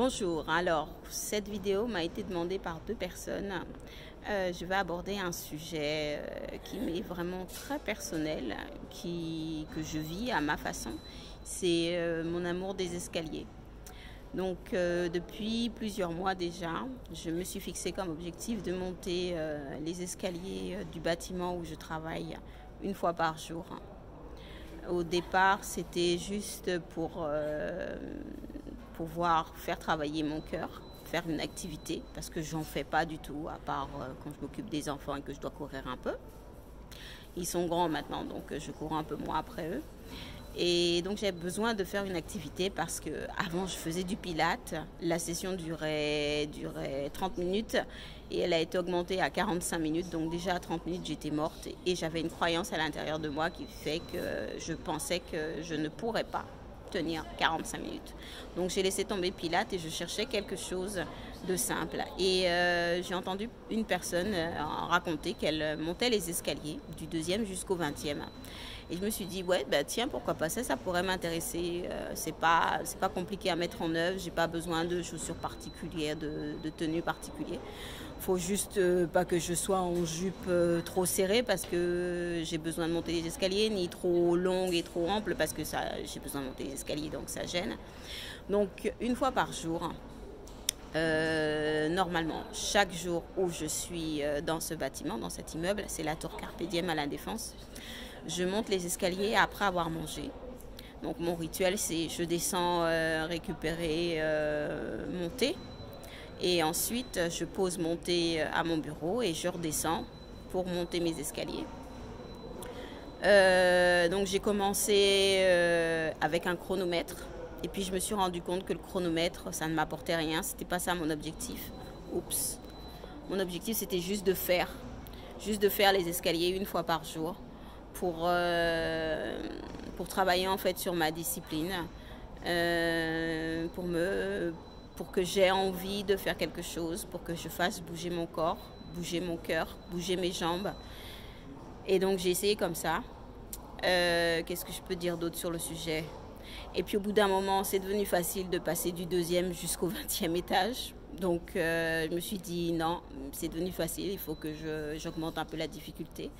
Bonjour, alors cette vidéo m'a été demandée par deux personnes. Je vais aborder un sujet qui m'est vraiment très personnel, que je vis à ma façon. C'est mon amour des escaliers. Donc depuis plusieurs mois déjà, je me suis fixé comme objectif de monter les escaliers du bâtiment où je travaille une fois par jour. Au départ, c'était juste pour pouvoir faire travailler mon cœur, faire une activité, parce que j'en fais pas du tout, à part quand je m'occupe des enfants et que je dois courir un peu. Ils sont grands maintenant, donc je cours un peu moins après eux. Et donc j'ai besoin de faire une activité parce que avant je faisais du pilates, la session durait 30 minutes et elle a été augmentée à 45 minutes, donc déjà à 30 minutes j'étais morte et j'avais une croyance à l'intérieur de moi qui fait que je pensais que je ne pourrais pas tenir 45 minutes. Donc j'ai laissé tomber pilates et je cherchais quelque chose de simple. Et j'ai entendu une personne raconter qu'elle montait les escaliers du 2e jusqu'au 20e. Et je me suis dit, ouais, bah, tiens, pourquoi pas ça pourrait m'intéresser. C'est pas compliqué à mettre en œuvre, j'ai pas besoin de chaussures particulières, de tenues particulières. Faut juste pas que je sois en jupe trop serrée parce que j'ai besoin de monter les escaliers, ni trop longue et trop ample parce que j'ai besoin de monter les escaliers, donc ça gêne. Donc une fois par jour, normalement, chaque jour où je suis dans ce bâtiment, dans cet immeuble, c'est la tour Carpe Diem à La Défense. Je monte les escaliers après avoir mangé. Donc mon rituel, c'est je descends récupérer mon thé. Et ensuite, je pose mon thé à mon bureau et je redescends pour monter mes escaliers. Donc j'ai commencé avec un chronomètre. Et puis je me suis rendu compte que le chronomètre, ça ne m'apportait rien. C'était pas ça mon objectif. Oups. Mon objectif, c'était juste de faire les escaliers une fois par jour pour travailler en fait sur ma discipline, pour que j'ai envie de faire quelque chose, pour que je fasse bouger mon corps, bouger mon cœur, bouger mes jambes. Et donc j'ai essayé comme ça. Qu'est-ce que je peux dire d'autre sur le sujet? Et puis au bout d'un moment, c'est devenu facile de passer du 2e jusqu'au 20e étage. Donc je me suis dit non, c'est devenu facile, il faut que j'augmente un peu la difficulté.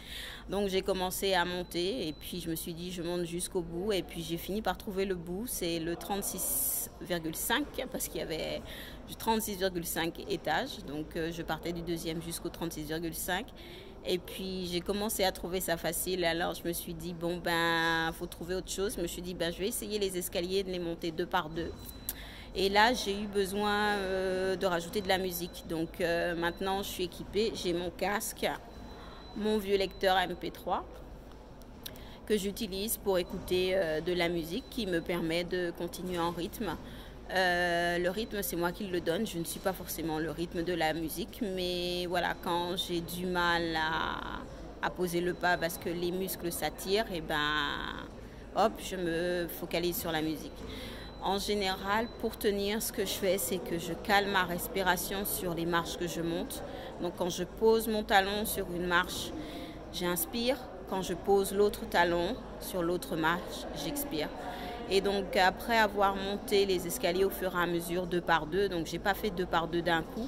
Donc j'ai commencé à monter et puis je me suis dit je monte jusqu'au bout et puis j'ai fini par trouver le bout, c'est le 36,5 parce qu'il y avait 36,5 étages. Donc je partais du 2e jusqu'au 36,5. Et puis j'ai commencé à trouver ça facile, alors je me suis dit bon ben faut trouver autre chose. Je me suis dit ben je vais essayer les escaliers, de les monter 2 par 2. Et là j'ai eu besoin de rajouter de la musique. Donc maintenant je suis équipée, j'ai mon casque, mon vieux lecteur MP3 que j'utilise pour écouter de la musique qui me permet de continuer en rythme. Le rythme, c'est moi qui le donne. Je ne suis pas forcément le rythme de la musique. Mais voilà, quand j'ai du mal à poser le pas parce que les muscles s'attirent, et ben, hop, je me focalise sur la musique. En général, pour tenir, ce que je fais, c'est que je cale ma respiration sur les marches que je monte. Donc quand je pose mon talon sur une marche, j'inspire. Quand je pose l'autre talon sur l'autre marche, j'expire. Et donc après avoir monté les escaliers au fur et à mesure 2 par 2, donc j'ai pas fait 2 par 2 d'un coup,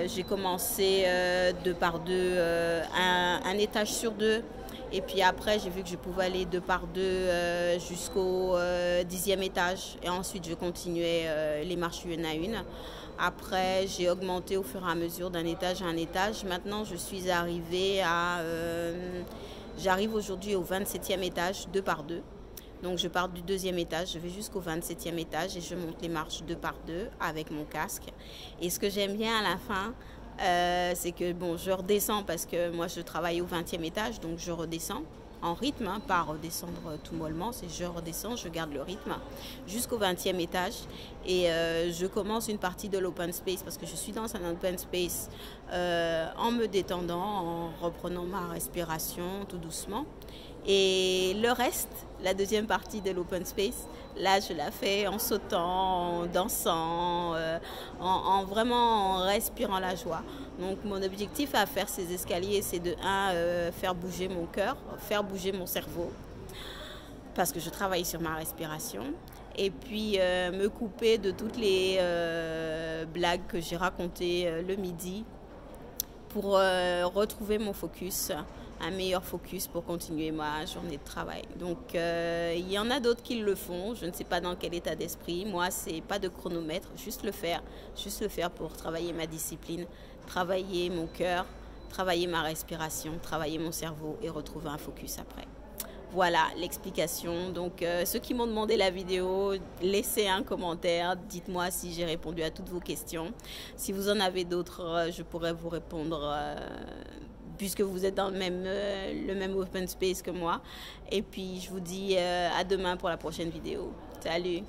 j'ai commencé 2 par 2, un étage sur 2, et puis après j'ai vu que je pouvais aller 2 par 2 jusqu'au 10e étage, et ensuite je continuais les marches une à une. Après j'ai augmenté au fur et à mesure d'un étage à un étage. Maintenant je suis arrivée j'arrive aujourd'hui au 27e étage 2 par 2. Donc je pars du 2e étage, je vais jusqu'au 27e étage et je monte les marches 2 par 2 avec mon casque. Et ce que j'aime bien à la fin, c'est que bon, je redescends parce que moi je travaille au 20e étage, donc je redescends en rythme, pas redescendre tout mollement, c'est je redescends, je garde le rythme jusqu'au 20e étage et je commence une partie de l'open space parce que je suis dans un open space en me détendant, en reprenant ma respiration tout doucement. Et le reste, la deuxième partie de l'open space, là je la fais en sautant, en dansant, vraiment en respirant la joie. Donc mon objectif à faire ces escaliers, c'est de faire bouger mon cœur, faire bouger mon cerveau, parce que je travaille sur ma respiration. et puis me couper de toutes les blagues que j'ai racontées le midi pour retrouver mon focus, un meilleur focus pour continuer ma journée de travail. Donc il y en a d'autres qui le font, je ne sais pas dans quel état d'esprit. Moi, c'est pas de chronomètre, juste le faire pour travailler ma discipline, travailler mon cœur, travailler ma respiration, travailler mon cerveau et retrouver un focus après. Voilà l'explication. Donc ceux qui m'ont demandé la vidéo, laissez un commentaire, dites-moi si j'ai répondu à toutes vos questions. Si vous en avez d'autres, je pourrais vous répondre puisque vous êtes dans le même open space que moi. Et puis je vous dis à demain pour la prochaine vidéo. Salut!